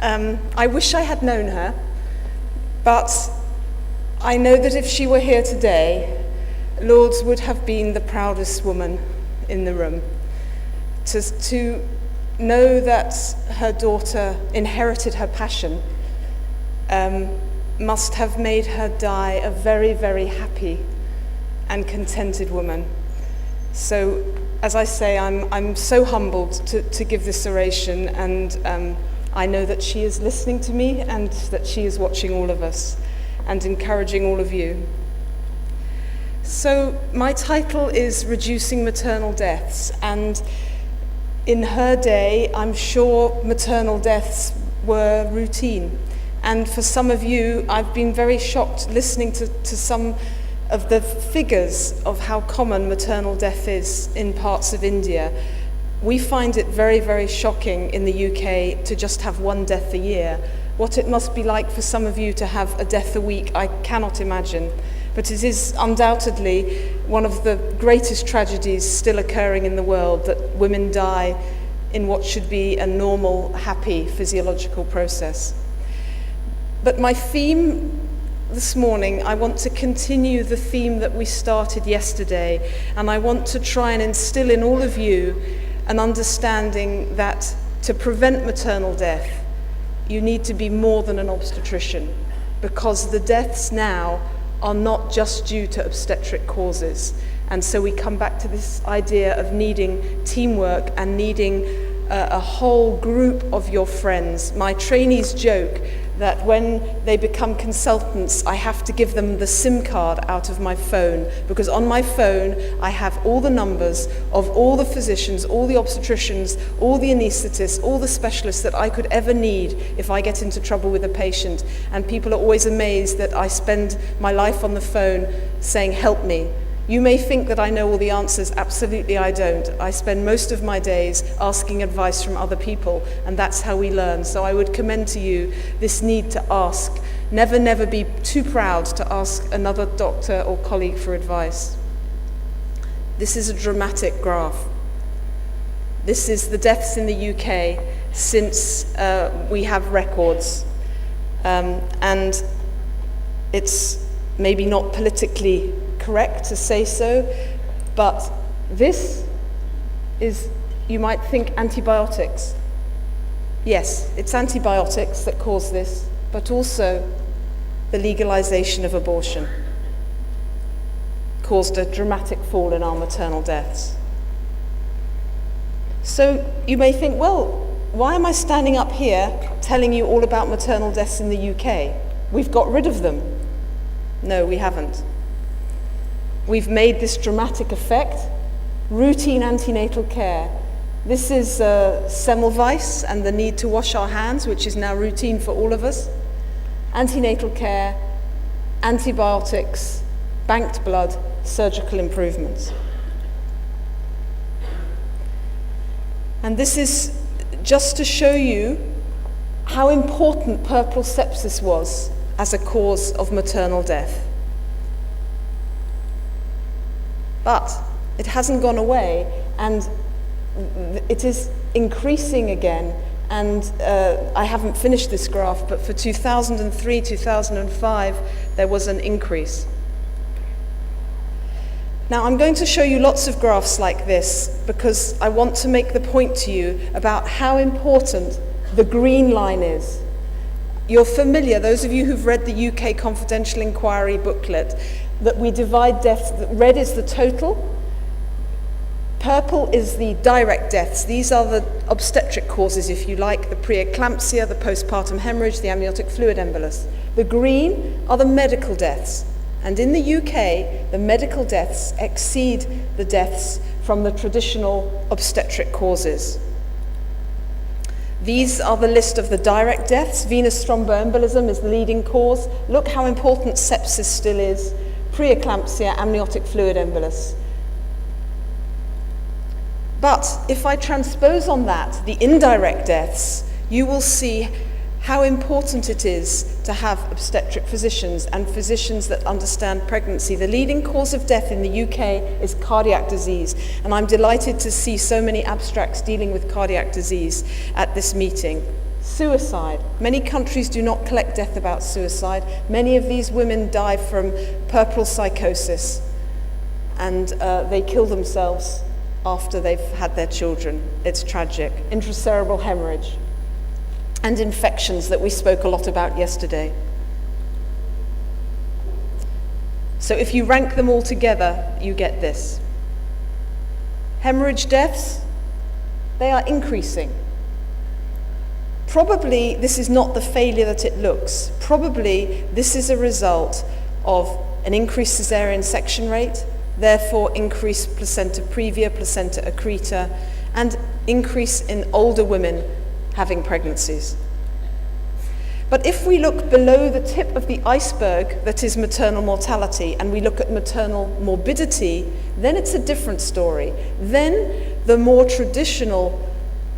I wish I had known her, but I know that if she were here today, Lourdes would have been the proudest woman in the room. To know that her daughter inherited her passion must have made her die a very, very happy and contented woman. So, as I say, I'm so humbled to give this oration, and I know that she is listening to me and that she is watching all of us and encouraging all of you. So, my title is Reducing Maternal Deaths, and in her day, I'm sure maternal deaths were routine. And for some of you, I've been very shocked listening to some of the figures of how common maternal death is in parts of India. We find it very, very shocking in the UK to just have one death a year. What it must be like for some of you to have a death a week, I cannot imagine. But it is undoubtedly one of the greatest tragedies still occurring in the world, that women die in what should be a normal, happy physiological process. But my theme this morning, I want to continue the theme that we started yesterday, and I want to try and instill in all of you an understanding that to prevent maternal death, you need to be more than an obstetrician, because the deaths now are not just due to obstetric causes. And so we come back to this idea of needing teamwork and needing a whole group of your friends. My trainees joke that when they become consultants, I have to give them the SIM card out of my phone, because on my phone I have all the numbers of all the physicians, all the obstetricians, all the anaesthetists, all the specialists that I could ever need if I get into trouble with a patient. And people are always amazed that I spend my life on the phone saying, help me. You may think that I know all the answers. Absolutely I don't. I spend most of my days asking advice from other people, and that's how we learn. So I would commend to you this need to ask. Never, never be too proud to ask another doctor or colleague for advice. This is a dramatic graph. This is the deaths in the UK since we have records. And it's maybe not politically correct to say so, but this is, you might think, antibiotics. Yes, it's antibiotics that cause this, but also the legalization of abortion caused a dramatic fall in our maternal deaths. So you may think, well, why am I standing up here telling you all about maternal deaths in the UK? We've got rid of them. No, we haven't. We've made this dramatic effect, routine antenatal care. This is Semmelweis and the need to wash our hands, which is now routine for all of us. Antenatal care, antibiotics, banked blood, surgical improvements. And this is just to show you how important puerperal sepsis was as a cause of maternal death. But it hasn't gone away, and it is increasing again. And I haven't finished this graph, but for 2003, 2005, there was an increase. Now, I'm going to show you lots of graphs like this because I want to make the point to you about how important the green line is. You're familiar, those of you who've read the UK Confidential Inquiry booklet, that we divide deaths. Red is the total, purple is the direct deaths. These are the obstetric causes, if you like, the preeclampsia, the postpartum hemorrhage, the amniotic fluid embolus. The green are the medical deaths. And in the UK, the medical deaths exceed the deaths from the traditional obstetric causes. These are the list of the direct deaths. Venous thromboembolism is the leading cause. Look how important sepsis still is. Preeclampsia, amniotic fluid embolus. But if I transpose on that the indirect deaths, you will see how important it is to have obstetric physicians and physicians that understand pregnancy. The leading cause of death in the UK is cardiac disease, and I'm delighted to see so many abstracts dealing with cardiac disease at this meeting. Suicide. Many countries do not collect death about suicide. Many of these women die from puerperal psychosis, and they kill themselves after they've had their children. It's tragic. Intracerebral hemorrhage. And infections that we spoke a lot about yesterday. So if you rank them all together, you get this. Hemorrhage deaths, they are increasing. Probably this is not the failure that it looks. Probably this is a result of an increased cesarean section rate, therefore increased placenta previa, placenta accreta, and increase in older women having pregnancies. But if we look below the tip of the iceberg that is maternal mortality, and we look at maternal morbidity, then it's a different story. Then the more traditional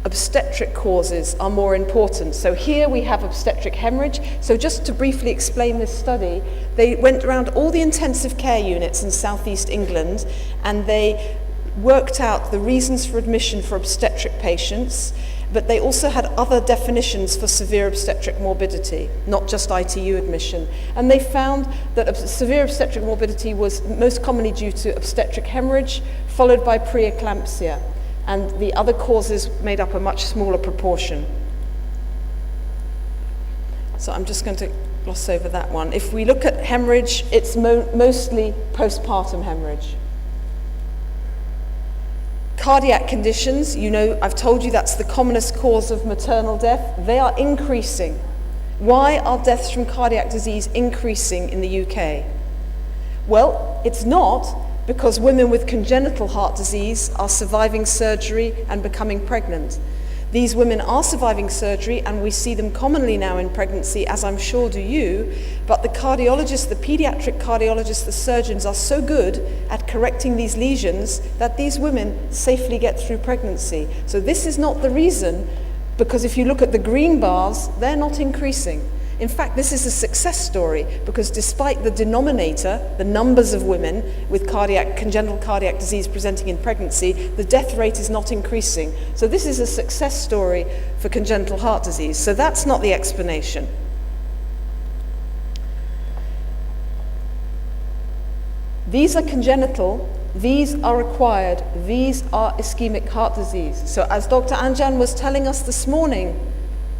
obstetric causes are more important. So here we have obstetric hemorrhage. So just to briefly explain this study, they went around all the intensive care units in southeast England, and they worked out the reasons for admission for obstetric patients, but they also had other definitions for severe obstetric morbidity, not just ITU admission. And they found that severe obstetric morbidity was most commonly due to obstetric hemorrhage, followed by preeclampsia. And the other causes made up a much smaller proportion. So I'm just going to gloss over that one. If we look at hemorrhage, it's mostly postpartum hemorrhage. Cardiac conditions, you know, I've told you that's the commonest cause of maternal death. They are increasing. Why are deaths from cardiac disease increasing in the UK? Well, it's not because women with congenital heart disease are surviving surgery and becoming pregnant. These women are surviving surgery, and we see them commonly now in pregnancy, as I'm sure do you, but the cardiologists, the pediatric cardiologists, the surgeons are so good at correcting these lesions that these women safely get through pregnancy. So this is not the reason, because if you look at the green bars, they're not increasing. In fact, this is a success story, because despite the denominator, the numbers of women with congenital cardiac disease presenting in pregnancy, the death rate is not increasing. So this is a success story for congenital heart disease. So that's not the explanation. These are congenital, these are acquired, these are ischemic heart disease. So as Dr. Anjan was telling us this morning,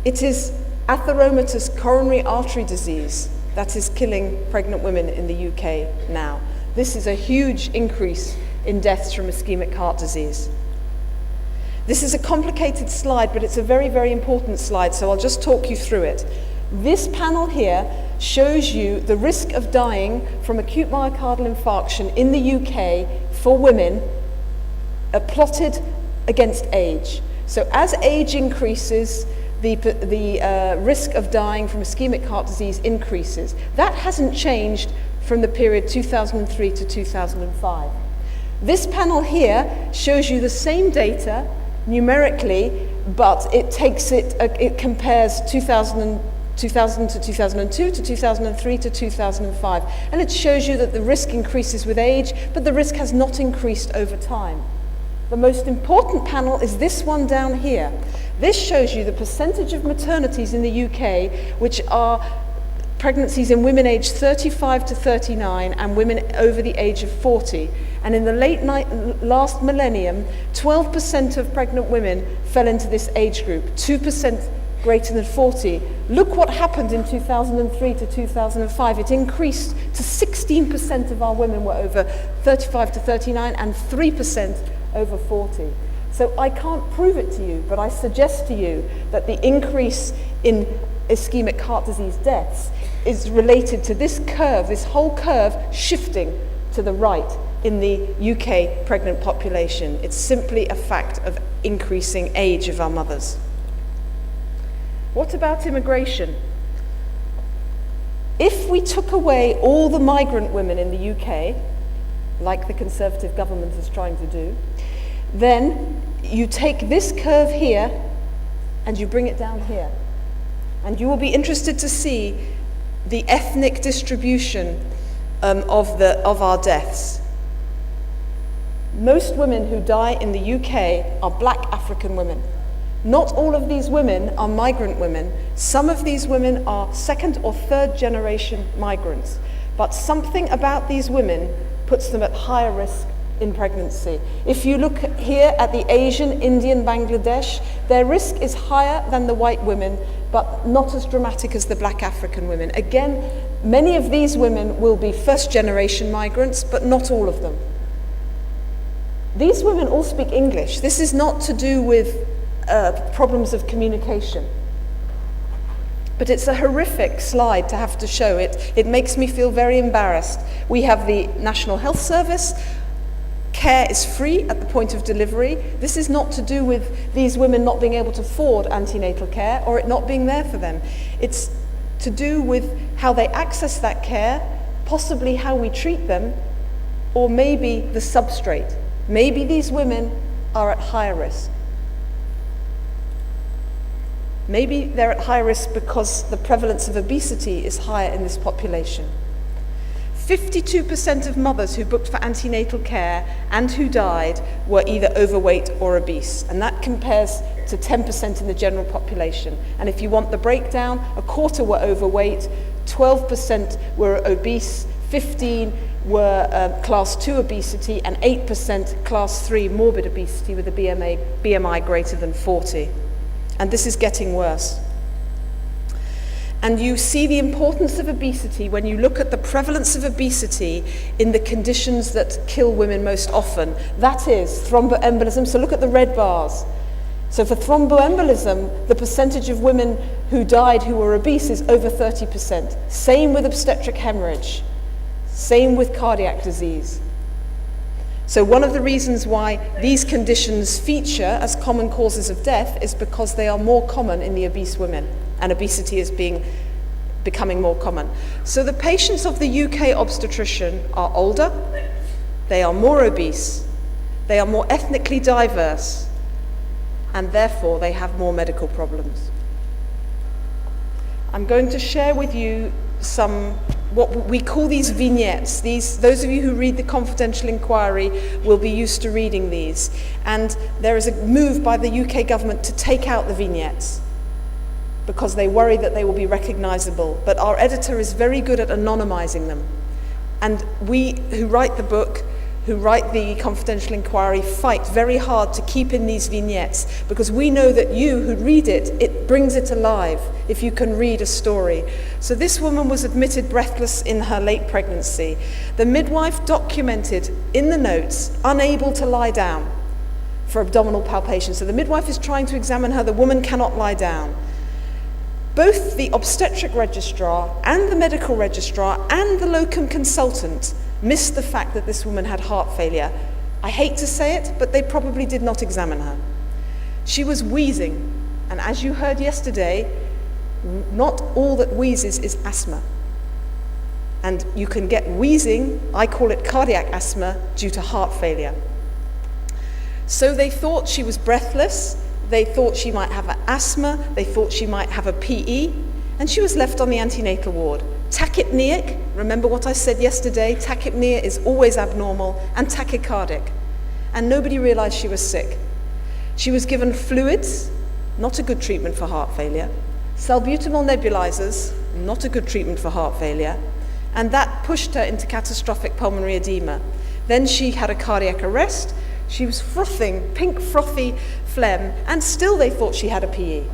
it is atheromatous coronary artery disease that is killing pregnant women in the UK now. This is a huge increase in deaths from ischemic heart disease. This is a complicated slide, but it's a very, very important slide, so I'll just talk you through it. This panel here shows you the risk of dying from acute myocardial infarction in the UK for women, plotted against age. So as age increases, the risk of dying from ischemic heart disease increases. That hasn't changed from the period 2003 to 2005. This panel here shows you the same data numerically, but it compares 2000 to 2002 to 2003 to 2005. And it shows you that the risk increases with age, but the risk has not increased over time. The most important panel is this one down here. This shows you the percentage of maternities in the UK which are pregnancies in women aged 35 to 39 and women over the age of 40. And in the last millennium, 12% of pregnant women fell into this age group, 2% greater than 40. Look what happened in 2003 to 2005. It increased to 16% of our women were over 35 to 39 and 3% over 40. So I can't prove it to you, but I suggest to you that the increase in ischemic heart disease deaths is related to this curve, this whole curve shifting to the right in the UK pregnant population. It's simply a fact of increasing age of our mothers. What about immigration? If we took away all the migrant women in the UK, like the Conservative government is trying to do, then you take this curve here and you bring it down here. And you will be interested to see the ethnic distribution of our deaths. Most women who die in the UK are black African women. Not all of these women are migrant women. Some of these women are second or third generation migrants. But something about these women puts them at higher risk in pregnancy. If you look here at the Asian, Indian, Bangladesh, their risk is higher than the white women, but not as dramatic as the black African women. Again, many of these women will be first generation migrants, but not all of them. These women all speak English. This is not to do with problems of communication. But it's a horrific slide to have to show it. It makes me feel very embarrassed. We have the National Health Service. Care is free at the point of delivery. This is not to do with these women not being able to afford antenatal care or it not being there for them. It's to do with how they access that care, possibly how we treat them, or maybe the substrate. Maybe these women are at higher risk. Maybe they're at high risk because the prevalence of obesity is higher in this population. 52% of mothers who booked for antenatal care and who died were either overweight or obese, and that compares to 10% in the general population. And if you want the breakdown, a quarter were overweight, 12% were obese, 15% were class 2 obesity, and 8% class 3 morbid obesity with a BMI greater than 40. And this is getting worse. And you see the importance of obesity when you look at the prevalence of obesity in the conditions that kill women most often. That is thromboembolism. So look at the red bars. So for thromboembolism, the percentage of women who died who were obese is over 30%. Same with obstetric hemorrhage. Same with cardiac disease. So one of the reasons why these conditions feature as common causes of death is because they are more common in the obese women, and obesity is becoming more common. So the patients of the UK obstetrician are older, they are more obese, they are more ethnically diverse, and therefore they have more medical problems. I'm going to share with you what we call these vignettes. Those of you who read the confidential inquiry will be used to reading these. And there is a move by the UK government to take out the vignettes because they worry that they will be recognisable. But our editor is very good at anonymising them. And we who write the book, who write the confidential inquiry, fight very hard to keep in these vignettes because we know that you who read it, it brings it alive if you can read a story. So this woman was admitted breathless in her late pregnancy. The midwife documented in the notes, unable to lie down for abdominal palpation. So the midwife is trying to examine her, the woman cannot lie down. Both the obstetric registrar and the medical registrar and the locum consultant missed the fact that this woman had heart failure. I hate to say it, but they probably did not examine her. She was wheezing, and as you heard yesterday, not all that wheezes is asthma. And you can get wheezing, I call it cardiac asthma, due to heart failure. So they thought she was breathless, they thought she might have asthma, they thought she might have a PE, and she was left on the antenatal ward. Tachypneic, remember what I said yesterday, tachypnea is always abnormal, and tachycardic. And nobody realized she was sick. She was given fluids, not a good treatment for heart failure. Salbutamol nebulizers, not a good treatment for heart failure. And that pushed her into catastrophic pulmonary edema. Then she had a cardiac arrest. She was frothing, pink frothy phlegm, and still they thought she had a PE.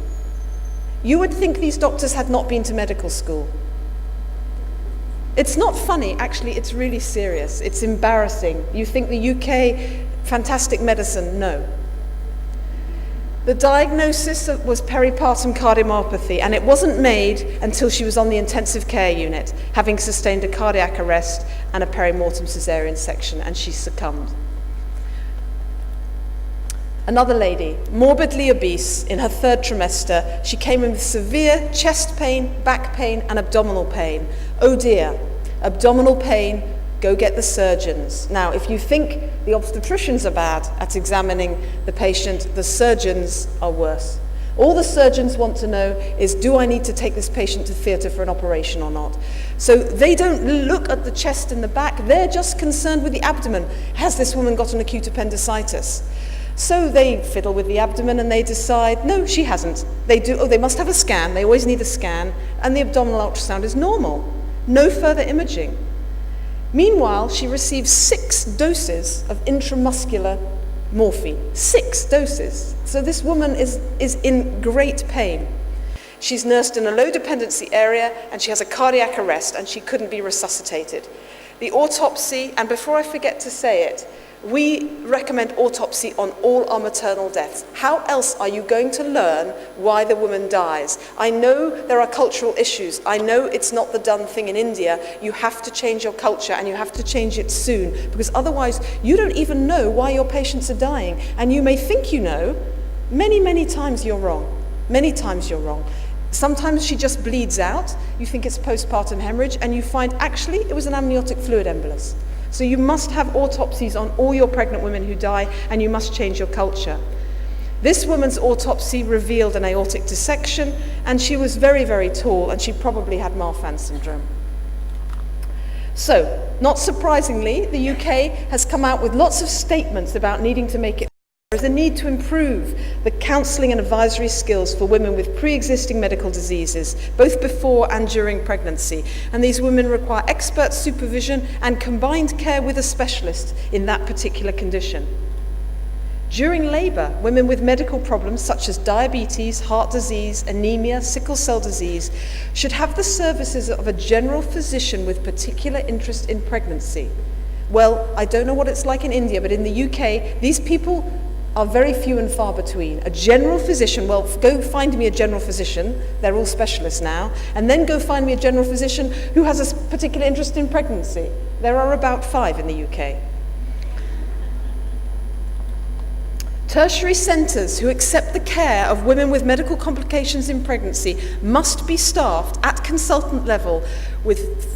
You would think these doctors had not been to medical school. It's not funny, actually, it's really serious. It's embarrassing. You think the UK, fantastic medicine? No. The diagnosis was peripartum cardiomyopathy, and it wasn't made until she was on the intensive care unit, having sustained a cardiac arrest and a perimortem cesarean section, and she succumbed. Another lady, morbidly obese, in her third trimester, she came in with severe chest pain, back pain, and abdominal pain. Oh dear, abdominal pain, go get the surgeons. Now, if you think the obstetricians are bad at examining the patient, the surgeons are worse. All the surgeons want to know is, do I need to take this patient to theatre for an operation or not? So they don't look at the chest and the back, they're just concerned with the abdomen. Has this woman got an acute appendicitis? So they fiddle with the abdomen and they decide, no, she hasn't. They must have a scan, they always need a scan, and the abdominal ultrasound is normal. No further imaging. Meanwhile, she receives 6 doses of intramuscular morphine. 6 doses. So this woman is in great pain. She's nursed in a low dependency area and she has a cardiac arrest and she couldn't be resuscitated. The autopsy, and before I forget to say it, we recommend autopsy on all our maternal deaths. How else are you going to learn why the woman dies? I know there are cultural issues. I know it's not the done thing in India. You have to change your culture and you have to change it soon, because otherwise you don't even know why your patients are dying. And you may think you know. Many, many times you're wrong. Many times you're wrong. Sometimes she just bleeds out. You think it's postpartum hemorrhage and you find actually it was an amniotic fluid embolus. So you must have autopsies on all your pregnant women who die, and you must change your culture. This woman's autopsy revealed an aortic dissection, and she was very, very tall, and she probably had Marfan syndrome. So, not surprisingly, the UK has come out with lots of statements about needing to make it. There is a need to improve the counselling and advisory skills for women with pre-existing medical diseases, both before and during pregnancy. And these women require expert supervision and combined care with a specialist in that particular condition. During labour, women with medical problems such as diabetes, heart disease, anemia, sickle cell disease should have the services of a general physician with particular interest in pregnancy. Well, I don't know what it's like in India, but in the UK, these people are very few and far between. A general physician, well, go find me a general physician, they're all specialists now, and then go find me a general physician who has a particular interest in pregnancy. There are about 5 in the UK. Tertiary centres who accept the care of women with medical complications in pregnancy must be staffed at consultant level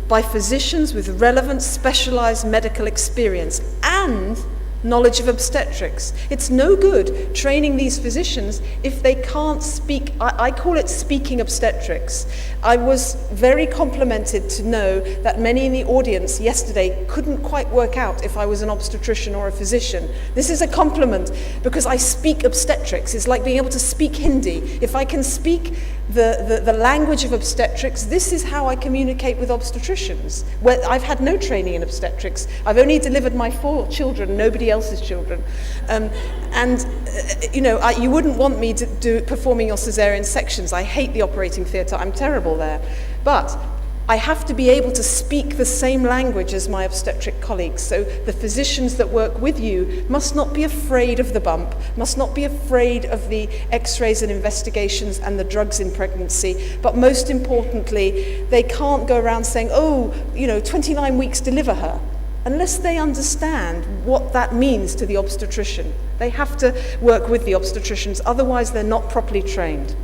by physicians with relevant specialised medical experience and knowledge of obstetrics. It's no good training these physicians if they can't speak. I call it speaking obstetrics. I was very complimented to know that many in the audience yesterday couldn't quite work out if I was an obstetrician or a physician. This is a compliment because I speak obstetrics. It's like being able to speak Hindi. If I can speak the language of obstetrics, this is how I communicate with obstetricians. Well, I've had no training in obstetrics. I've only delivered my 4 children, nobody else's children. You wouldn't want me to do performing your cesarean sections. I hate the operating theatre. I'm terrible there. But I have to be able to speak the same language as my obstetric colleagues. So the physicians that work with you must not be afraid of the bump, must not be afraid of the x-rays and investigations and the drugs in pregnancy. But most importantly, they can't go around saying, 29 weeks, deliver her, unless they understand what that means to the obstetrician. They have to work with the obstetricians, otherwise they're not properly trained.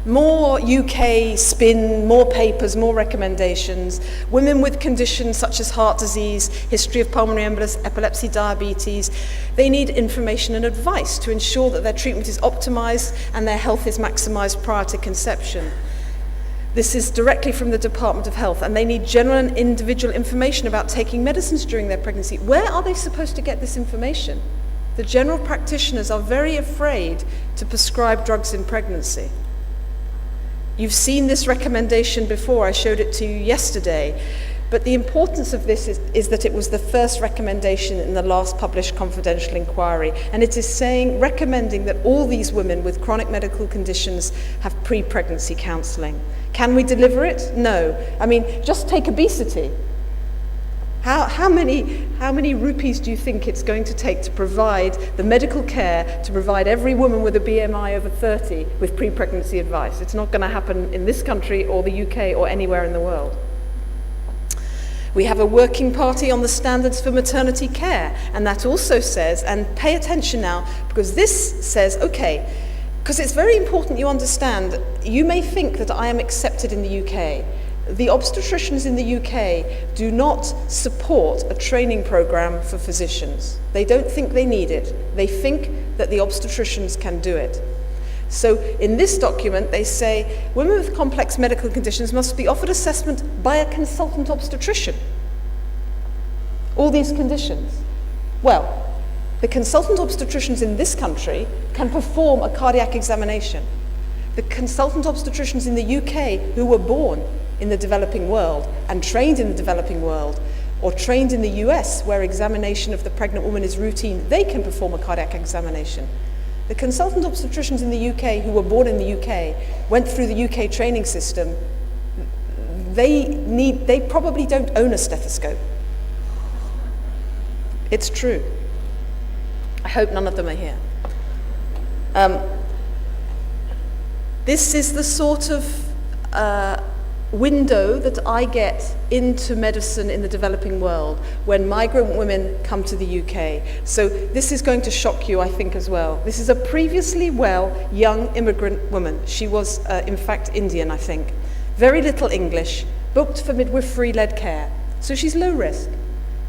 More UK spin, more papers, more recommendations. Women with conditions such as heart disease, history of pulmonary embolus, epilepsy, diabetes, they need information and advice to ensure that their treatment is optimised and their health is maximised prior to conception. This is directly from the Department of Health, and they need general and individual information about taking medicines during their pregnancy. Where are they supposed to get this information? The general practitioners are very afraid to prescribe drugs in pregnancy. You've seen this recommendation before, I showed it to you yesterday, but the importance of this is that it was the first recommendation in the last published confidential inquiry, and it is recommending that all these women with chronic medical conditions have pre-pregnancy counselling. Can we deliver it? No. I mean, just take obesity. How many rupees do you think it's going to take to provide the medical care to provide every woman with a BMI over 30 with pre-pregnancy advice? It's not going to happen in this country or the UK or anywhere in the world. We have a working party on the standards for maternity care, and that also says, and pay attention now, because this says, okay, because it's very important you understand, you may think that I am accepted in the UK. The obstetricians in the UK do not support a training program for physicians. They don't think they need it. They think that the obstetricians can do it. So in this document, they say women with complex medical conditions must be offered assessment by a consultant obstetrician. All these conditions. Well, The consultant obstetricians in this country can perform a cardiac examination. The consultant obstetricians in the UK who were born in the developing world and trained in the developing world, or trained in the US where examination of the pregnant woman is routine, they can perform a cardiac examination. The consultant obstetricians in the UK who were born in the UK, went through the UK training system, they probably don't own a stethoscope. It's true. I hope none of them are here. This is the sort of window that I get into medicine in the developing world when migrant women come to the UK. So this is going to shock you, I think, as well. This is a previously well young immigrant woman. She was, in fact, Indian, I think. Very little English, booked for midwifery-led care. So she's low risk.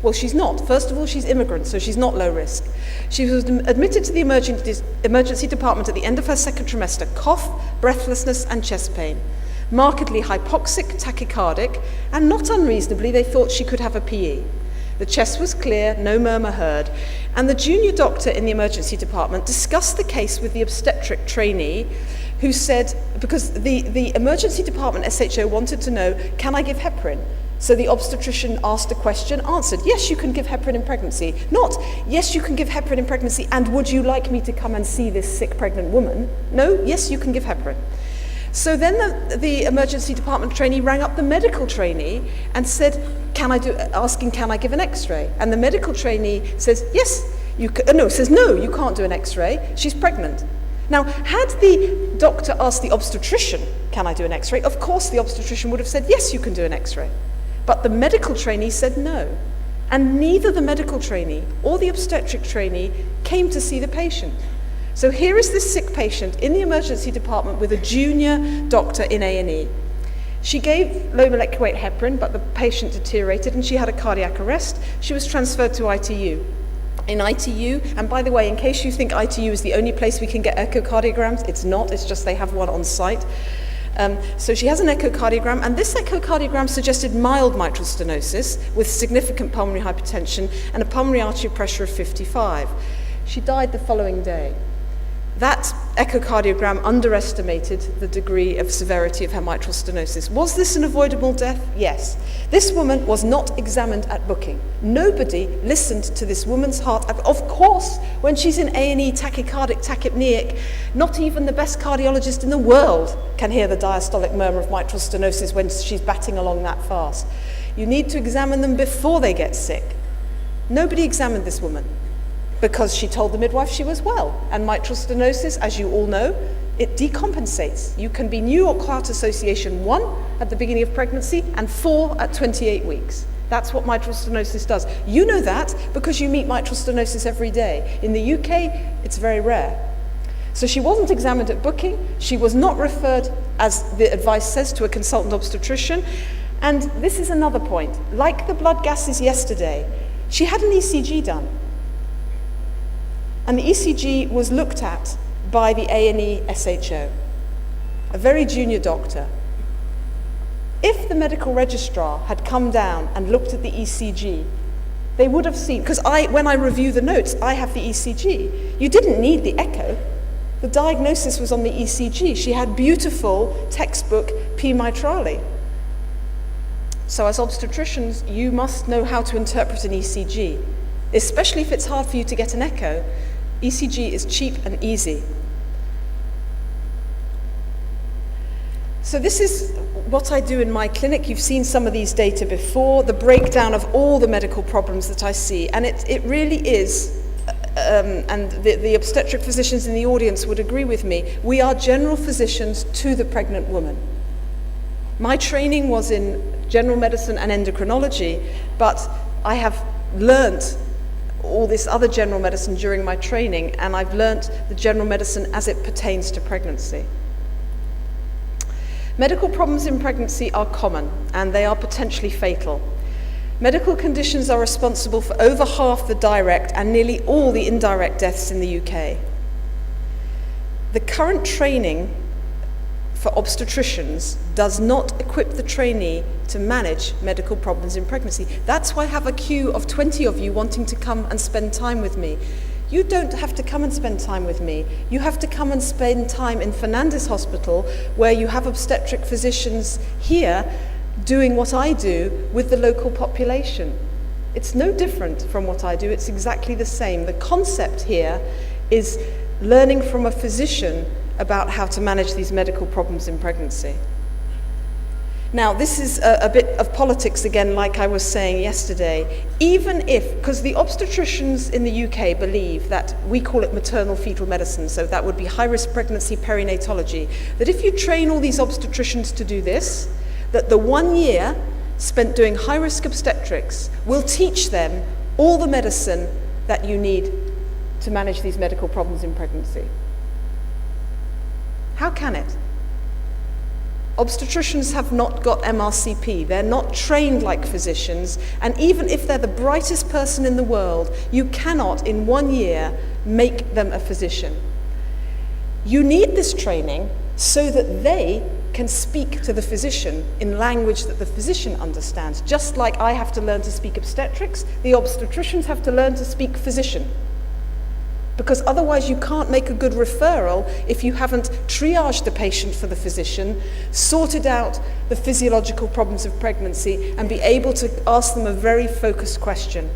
Well, she's not. First of all, she's immigrant, so she's not low risk. She was admitted to the emergency department at the end of her second trimester, cough, breathlessness, and chest pain. Markedly hypoxic, tachycardic, and not unreasonably, they thought she could have a PE. The chest was clear, no murmur heard, and the junior doctor in the emergency department discussed the case with the obstetric trainee, who said, because the emergency department SHO wanted to know, can I give heparin? So the obstetrician asked a question, answered, yes, you can give heparin in pregnancy. Not, yes, you can give heparin in pregnancy, and would you like me to come and see this sick pregnant woman? No, yes, you can give heparin. So then the emergency department trainee rang up the medical trainee and said, asking, can I give an x-ray? And the medical trainee says, yes, says, no, you can't do an x-ray, she's pregnant. Now, had the doctor asked the obstetrician, can I do an x-ray? Of course the obstetrician would have said, yes, you can do an x-ray. But the medical trainee said no. And neither the medical trainee or the obstetric trainee came to see the patient. So here is this sick patient in the emergency department with a junior doctor in A&E. She gave low molecular weight heparin, but the patient deteriorated and she had a cardiac arrest. She was transferred to ITU. In ITU, and by the way, in case you think ITU is the only place we can get echocardiograms, it's not, it's just they have one on site. So she has an echocardiogram, and this echocardiogram suggested mild mitral stenosis with significant pulmonary hypertension and a pulmonary artery pressure of 55. She died the following day. That echocardiogram underestimated the degree of severity of her mitral stenosis. Was this an avoidable death? Yes. This woman was not examined at booking. Nobody listened to this woman's heart. Of course, when she's in A&E tachycardic, tachypneic, not even the best cardiologist in the world can hear the diastolic murmur of mitral stenosis when she's batting along that fast. You need to examine them before they get sick. Nobody examined this woman, because she told the midwife she was well. And mitral stenosis, as you all know, it decompensates. You can be New York Heart Association 1 at the beginning of pregnancy and 4 at 28 weeks. That's what mitral stenosis does. You know that because you meet mitral stenosis every day. In the UK, it's very rare. So she wasn't examined at booking. She was not referred, as the advice says, to a consultant obstetrician. And this is another point. Like the blood gases yesterday, she had an ECG done. And the ECG was looked at by the A&E SHO, a very junior doctor. If the medical registrar had come down and looked at the ECG, they would have seen, because when I review the notes, I have the ECG. You didn't need the echo. The diagnosis was on the ECG. She had beautiful textbook P mitrale. So as obstetricians, you must know how to interpret an ECG, especially if it's hard for you to get an echo. ECG is cheap and easy. So this is what I do in my clinic. You've seen some of these data before, the breakdown of all the medical problems that I see. And it really is, and the obstetric physicians in the audience would agree with me, we are general physicians to the pregnant woman. My training was in general medicine and endocrinology, but I have learnt all this other general medicine during my training, and I've learnt the general medicine as it pertains to pregnancy. Medical problems in pregnancy are common, and they are potentially fatal. Medical conditions are responsible for over half the direct and nearly all the indirect deaths in the UK. The current training for obstetricians does not equip the trainee to manage medical problems in pregnancy. That's why I have a queue of 20 of you wanting to come and spend time with me. You don't have to come and spend time with me. You have to come and spend time in Fernandez Hospital, where you have obstetric physicians here doing what I do with the local population. It's no different from what I do. It's exactly the same. The concept here is learning from a physician about how to manage these medical problems in pregnancy. Now, this is a bit of politics again, like I was saying yesterday. Even if, because the obstetricians in the UK believe that, we call it maternal fetal medicine, so that would be high-risk pregnancy perinatology, that if you train all these obstetricians to do this, that the 1 year spent doing high-risk obstetrics will teach them all the medicine that you need to manage these medical problems in pregnancy. How can it? Obstetricians have not got MRCP. They're not trained like physicians, and even if they're the brightest person in the world, you cannot in 1 year make them a physician. You need this training so that they can speak to the physician in language that the physician understands. Just like I have to learn to speak obstetrics, the obstetricians have to learn to speak physician. Because otherwise you can't make a good referral if you haven't triaged the patient for the physician, sorted out the physiological problems of pregnancy, and be able to ask them a very focused question.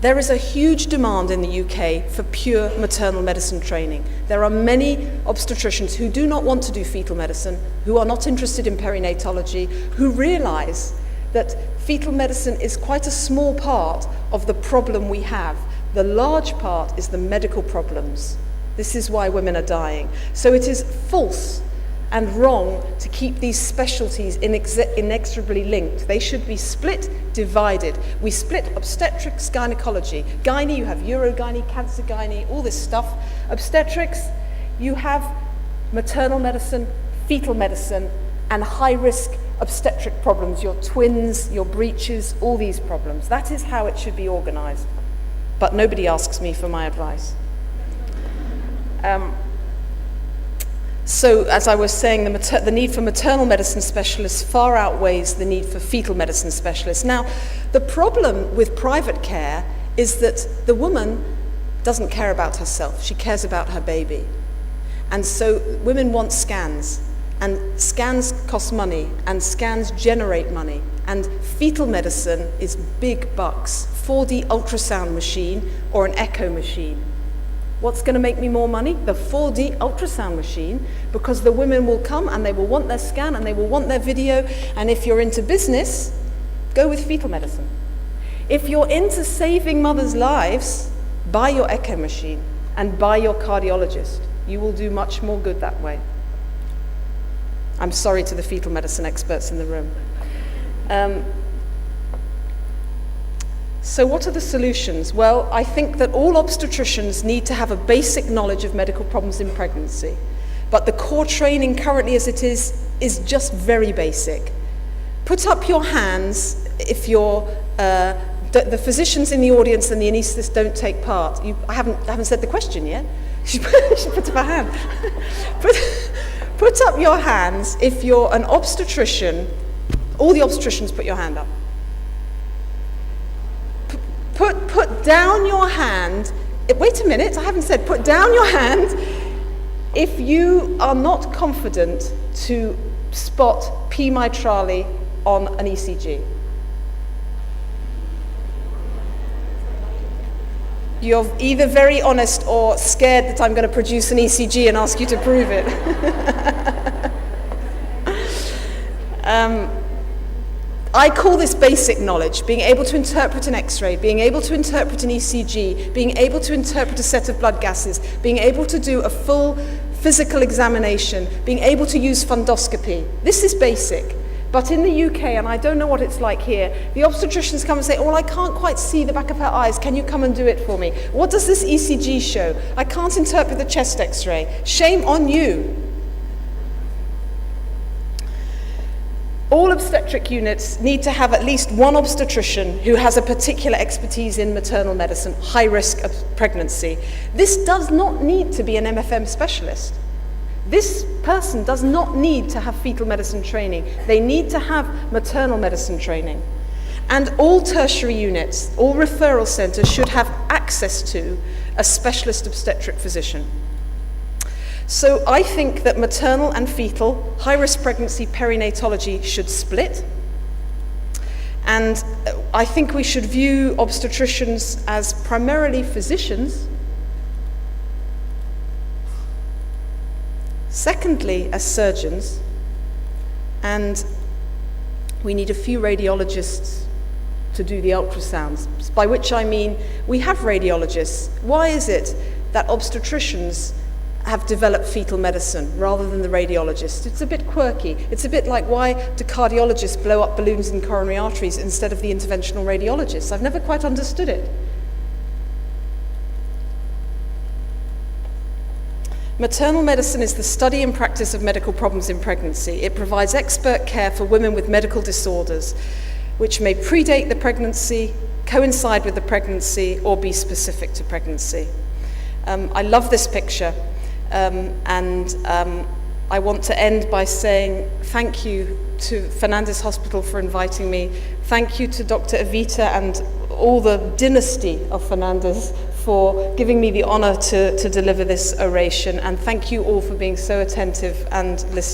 There is a huge demand in the UK for pure maternal medicine training. There are many obstetricians who do not want to do fetal medicine, who are not interested in perinatology, who realize that fetal medicine is quite a small part of the problem we have. The large part is the medical problems. This is why women are dying. So it is false and wrong to keep these specialties inexorably linked. They should be split, divided. We split obstetrics, gynecology. Gynae, you have urogynae, cancer gynae, all this stuff. Obstetrics, you have maternal medicine, fetal medicine, and high-risk obstetric problems, your twins, your breaches, all these problems. That is how it should be organized. But nobody asks me for my advice. So, as I was saying, the need for maternal medicine specialists far outweighs the need for fetal medicine specialists. Now, the problem with private care is that the woman doesn't care about herself. She cares about her baby. And so women want scans. And scans cost money, and scans generate money. And fetal medicine is big bucks. 4D ultrasound machine or an echo machine. What's going to make me more money? The 4D ultrasound machine, because the women will come and they will want their scan and they will want their video. And if you're into business, go with fetal medicine. If you're into saving mothers' lives, buy your echo machine and buy your cardiologist. You will do much more good that way. I'm sorry to the fetal medicine experts in the room. So what are the solutions? Well, I think that all obstetricians need to have a basic knowledge of medical problems in pregnancy. But the core training currently as it is just very basic. Put up your hands if you're, the physicians in the audience and the anaesthetists don't take part. I haven't said the question yet. She put up her hand. Put up your hands if you're an obstetrician. All the obstetricians, put your hand up. Put down your hand. Wait a minute, I haven't said. Put down your hand if you are not confident to spot P. mitrale on an ECG. You're either very honest or scared that I'm going to produce an ECG and ask you to prove it. I call this basic knowledge, being able to interpret an X-ray, being able to interpret an ECG, being able to interpret a set of blood gases, being able to do a full physical examination, being able to use fundoscopy. This is basic. But in the UK, and I don't know what it's like here, the obstetricians come and say, oh, I can't quite see the back of her eyes. Can you come and do it for me? What does this ECG show? I can't interpret the chest X-ray. Shame on you. All obstetric units need to have at least one obstetrician who has a particular expertise in maternal medicine, high risk of pregnancy. This does not need to be an MFM specialist. This person does not need to have fetal medicine training. They need to have maternal medicine training. And all tertiary units, all referral centres should have access to a specialist obstetric physician. So I think that maternal and fetal high-risk pregnancy perinatology should split. And I think we should view obstetricians as primarily physicians. Secondly, as surgeons. And we need a few radiologists to do the ultrasounds, by which I mean we have radiologists. Why is it that obstetricians have developed fetal medicine rather than the radiologists? It's a bit quirky. It's a bit like, why do cardiologists blow up balloons in coronary arteries instead of the interventional radiologists? I've never quite understood it. Maternal medicine is the study and practice of medical problems in pregnancy. It provides expert care for women with medical disorders, which may predate the pregnancy, coincide with the pregnancy, or be specific to pregnancy. I love this picture, and I want to end by saying thank you to Fernandez Hospital for inviting me. Thank you to Dr. Evita and all the dynasty of Fernandez for giving me the honor to deliver this oration, and thank you all for being so attentive and listening.